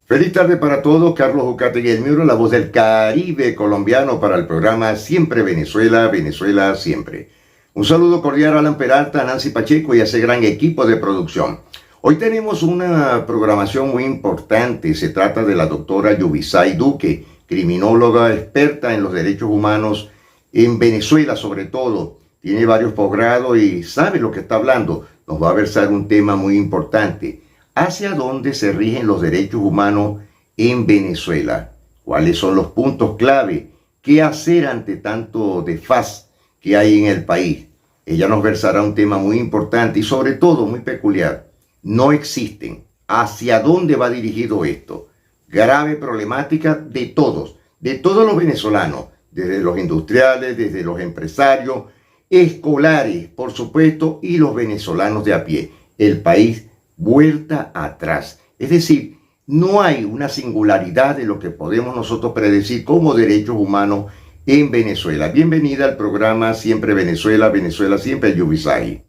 Feliz tarde para todos, Carlos Ucategui el Miura, la voz del Caribe colombiano para el programa Siempre Venezuela, Venezuela Siempre. Un saludo cordial a Alan Peralta, a Nancy Pacheco y a ese gran equipo de producción. Hoy tenemos una programación muy importante, se trata de la doctora Yubisay Duque, criminóloga experta en los derechos humanos en Venezuela sobre todo. Tiene varios posgrados y sabe lo que está hablando. Nos va a versar un tema muy importante. ¿Hacia dónde se rigen los derechos humanos en Venezuela? ¿Cuáles son los puntos clave? ¿Qué hacer ante tanto desfaz que hay en el país? Ella nos versará un tema muy importante y sobre todo muy peculiar. No existen. ¿Hacia dónde va dirigido esto? Grave problemática de todos los venezolanos, desde los industriales, desde los empresarios, escolares, por supuesto, y los venezolanos de a pie. El país vuelta atrás. Es decir, no hay una singularidad de lo que podemos nosotros predecir como derechos humanos en Venezuela. Bienvenida al programa Siempre Venezuela, Venezuela Siempre, Yubisay.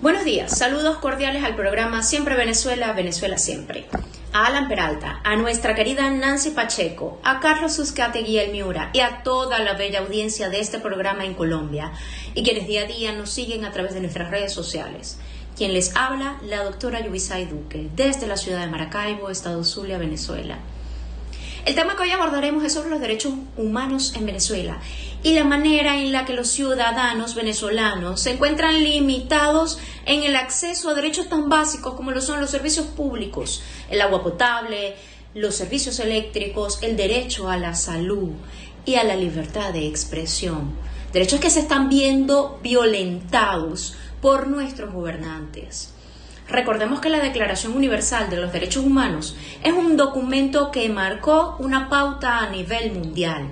Buenos días, saludos cordiales al programa Siempre Venezuela, Venezuela Siempre. A Alan Peralta, a nuestra querida Nancy Pacheco, a Carlos Ucategui el Miura y a toda la bella audiencia de este programa en Colombia y quienes día a día nos siguen a través de nuestras redes sociales. Quien les habla, la doctora Yubisay Duque, desde la ciudad de Maracaibo, estado Zulia, Venezuela. El tema que hoy abordaremos es sobre los derechos humanos en Venezuela y la manera en la que los ciudadanos venezolanos se encuentran limitados en el acceso a derechos tan básicos como lo son los servicios públicos, el agua potable, los servicios eléctricos, el derecho a la salud y a la libertad de expresión. Derechos que se están viendo violentados por nuestros gobernantes. Recordemos que la Declaración Universal de los Derechos Humanos es un documento que marcó una pauta a nivel mundial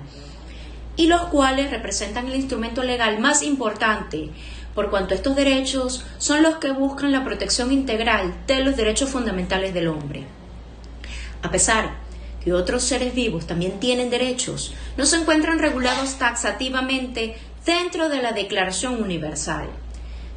y los cuales representan el instrumento legal más importante por cuanto estos derechos son los que buscan la protección integral de los derechos fundamentales del hombre. A pesar que otros seres vivos también tienen derechos, no se encuentran regulados taxativamente dentro de la Declaración Universal.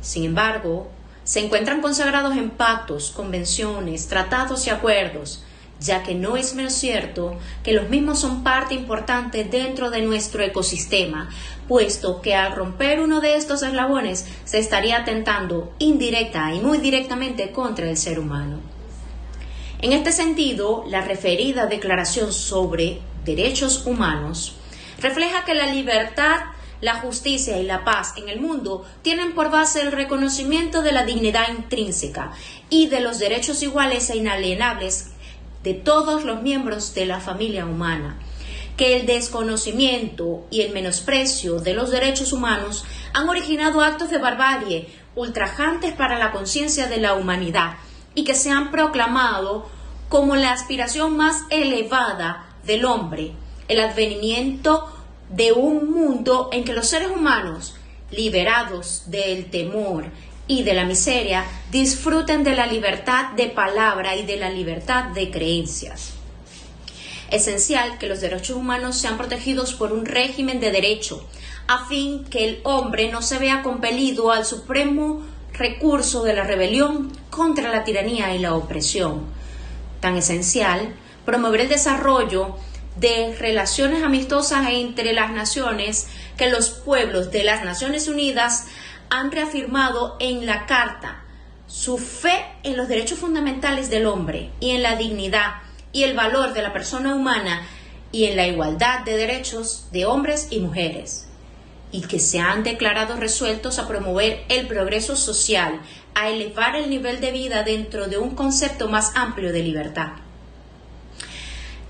Sin embargo, se encuentran consagrados en pactos, convenciones, tratados y acuerdos, ya que no es menos cierto que los mismos son parte importante dentro de nuestro ecosistema, puesto que al romper uno de estos eslabones se estaría atentando indirecta y muy directamente contra el ser humano. En este sentido, la referida Declaración sobre Derechos Humanos refleja que la libertad, la justicia y la paz en el mundo tienen por base el reconocimiento de la dignidad intrínseca y de los derechos iguales e inalienables de todos los miembros de la familia humana, que el desconocimiento y el menosprecio de los derechos humanos han originado actos de barbarie ultrajantes para la conciencia de la humanidad y que se han proclamado como la aspiración más elevada del hombre, el advenimiento de un mundo en que los seres humanos, liberados del temor y de la miseria, disfruten de la libertad de palabra y de la libertad de creencias. Esencial que los derechos humanos sean protegidos por un régimen de derecho, a fin que el hombre no se vea compelido al supremo recurso de la rebelión contra la tiranía y la opresión. Tan esencial, promover el desarrollo de relaciones amistosas entre las naciones que los pueblos de las Naciones Unidas han reafirmado en la Carta su fe en los derechos fundamentales del hombre y en la dignidad y el valor de la persona humana y en la igualdad de derechos de hombres y mujeres, y que se han declarado resueltos a promover el progreso social, a elevar el nivel de vida dentro de un concepto más amplio de libertad.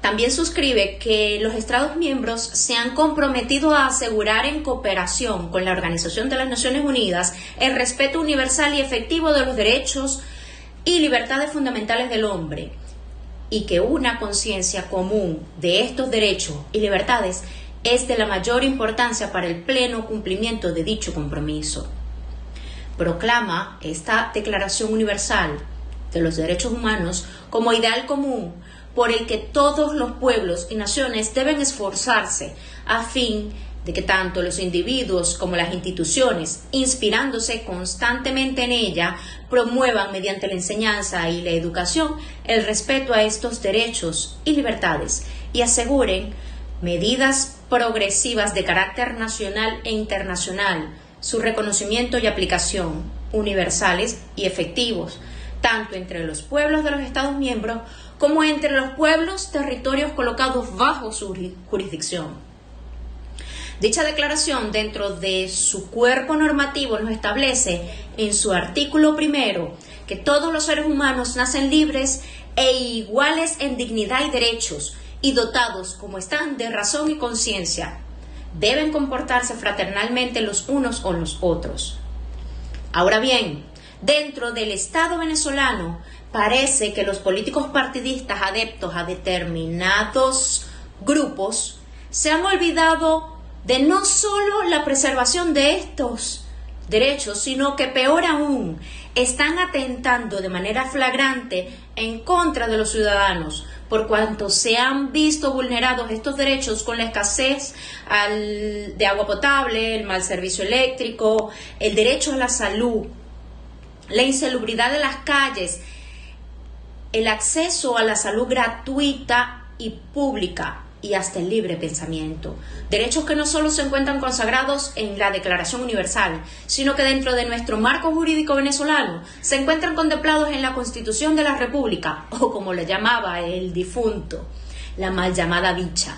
También suscribe que los Estados miembros se han comprometido a asegurar en cooperación con la Organización de las Naciones Unidas el respeto universal y efectivo de los derechos y libertades fundamentales del hombre, y que una conciencia común de estos derechos y libertades es de la mayor importancia para el pleno cumplimiento de dicho compromiso. Proclama esta Declaración Universal de los Derechos Humanos como ideal común por el que todos los pueblos y naciones deben esforzarse a fin de que tanto los individuos como las instituciones, inspirándose constantemente en ella, promuevan mediante la enseñanza y la educación el respeto a estos derechos y libertades y aseguren medidas progresivas de carácter nacional e internacional, su reconocimiento y aplicación universales y efectivos, tanto entre los pueblos de los Estados miembros como entre los pueblos territorios colocados bajo su jurisdicción. Dicha declaración, dentro de su cuerpo normativo, nos establece en su artículo primero que todos los seres humanos nacen libres e iguales en dignidad y derechos y dotados como están de razón y conciencia. Deben comportarse fraternalmente los unos con los otros. Ahora bien, dentro del Estado venezolano parece que los políticos partidistas adeptos a determinados grupos se han olvidado de no solo la preservación de estos derechos, sino que peor aún, están atentando de manera flagrante en contra de los ciudadanos, por cuanto se han visto vulnerados estos derechos con la escasez de agua potable, el mal servicio eléctrico, el derecho a la salud, la insalubridad de las calles, el acceso a la salud gratuita y pública, y hasta el libre pensamiento. Derechos que no solo se encuentran consagrados en la Declaración Universal, sino que dentro de nuestro marco jurídico venezolano se encuentran contemplados en la Constitución de la República, o como le llamaba el difunto, la mal llamada dicha.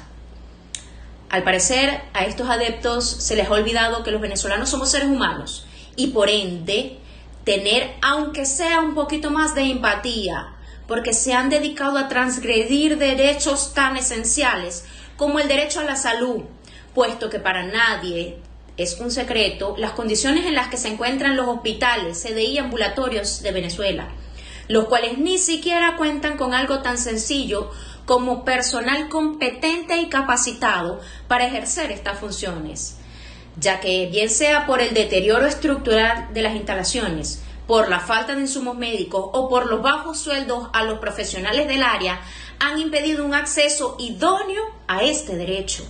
Al parecer, a estos adeptos se les ha olvidado que los venezolanos somos seres humanos y por ende tener, aunque sea un poquito más de empatía, porque se han dedicado a transgredir derechos tan esenciales como el derecho a la salud, puesto que para nadie es un secreto las condiciones en las que se encuentran los hospitales, CDI y ambulatorios de Venezuela, los cuales ni siquiera cuentan con algo tan sencillo como personal competente y capacitado para ejercer estas funciones, ya que bien sea por el deterioro estructural de las instalaciones, por la falta de insumos médicos o por los bajos sueldos a los profesionales del área, han impedido un acceso idóneo a este derecho.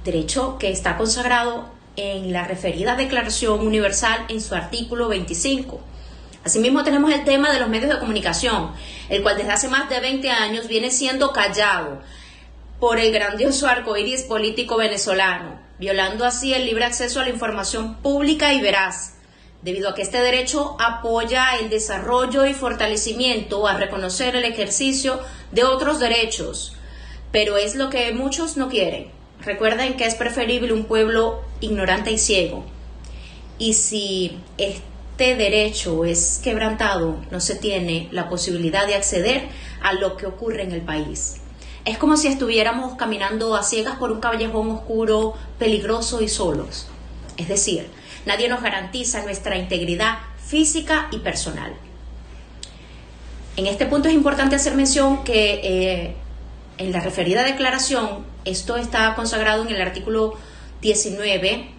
Derecho que está consagrado en la referida Declaración Universal en su artículo 25. Asimismo tenemos el tema de los medios de comunicación, el cual desde hace más de 20 años viene siendo callado por el grandioso arcoíris político venezolano, violando así el libre acceso a la información pública y veraz, debido a que este derecho apoya el desarrollo y fortalecimiento a reconocer el ejercicio de otros derechos, pero es lo que muchos no quieren. Recuerden que es preferible un pueblo ignorante y ciego, y si este derecho es quebrantado, no se tiene la posibilidad de acceder a lo que ocurre en el país. Es como si estuviéramos caminando a ciegas por un callejón oscuro, peligroso y solos. Es decir, nadie nos garantiza nuestra integridad física y personal. En este punto es importante hacer mención que en la referida declaración, esto está consagrado en el artículo 19,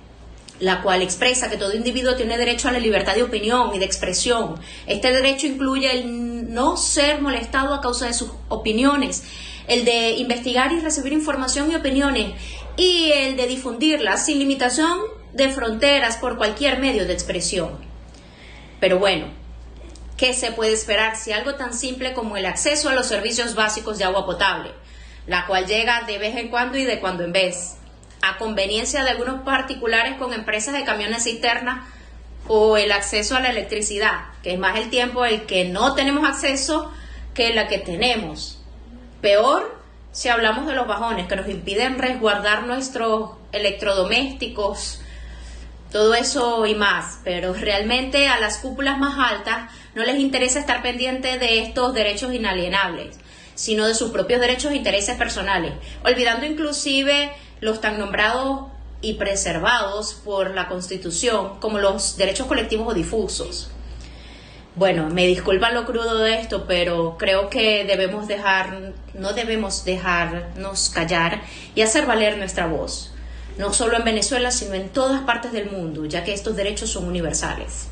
la cual expresa que todo individuo tiene derecho a la libertad de opinión y de expresión. Este derecho incluye el no ser molestado a causa de sus opiniones, el de investigar y recibir información y opiniones, y el de difundirlas sin limitación de fronteras por cualquier medio de expresión. Pero bueno, ¿qué se puede esperar si algo tan simple como el acceso a los servicios básicos de agua potable, la cual llega de vez en cuando y de cuando en vez, a conveniencia de algunos particulares con empresas de camiones cisterna, o el acceso a la electricidad, que es más el tiempo el que no tenemos acceso que la que tenemos? Peor si hablamos de los bajones que nos impiden resguardar nuestros electrodomésticos, todo eso y más, pero realmente a las cúpulas más altas no les interesa estar pendiente de estos derechos inalienables, sino de sus propios derechos e intereses personales, olvidando inclusive los tan nombrados y preservados por la Constitución como los derechos colectivos o difusos. Bueno, me disculpan lo crudo de esto, pero creo que no debemos dejarnos callar y hacer valer nuestra voz, no solo en Venezuela, sino en todas partes del mundo, ya que estos derechos son universales.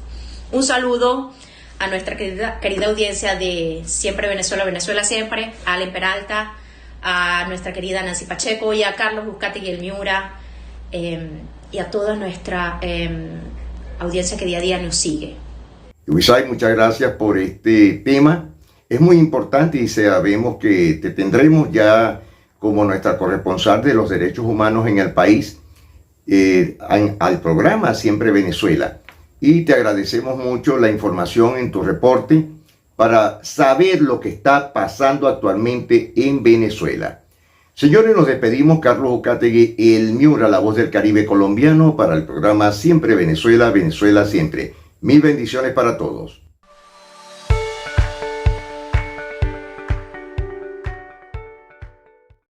Un saludo a nuestra querida audiencia de Siempre Venezuela, Venezuela Siempre, a Alan Peralta, a nuestra querida Nancy Pacheco y a Carlos Uzcategui el Miura, y a toda nuestra audiencia que día a día nos sigue. Luisay, muchas gracias por este tema. Es muy importante y sabemos que te tendremos ya como nuestra corresponsal de los derechos humanos en el país al programa Siempre Venezuela. Y te agradecemos mucho la información en tu reporte para saber lo que está pasando actualmente en Venezuela. Señores, nos despedimos. Carlos Uzcategui, el Miura, la voz del Caribe colombiano, para el programa Siempre Venezuela, Venezuela Siempre. Mil bendiciones para todos.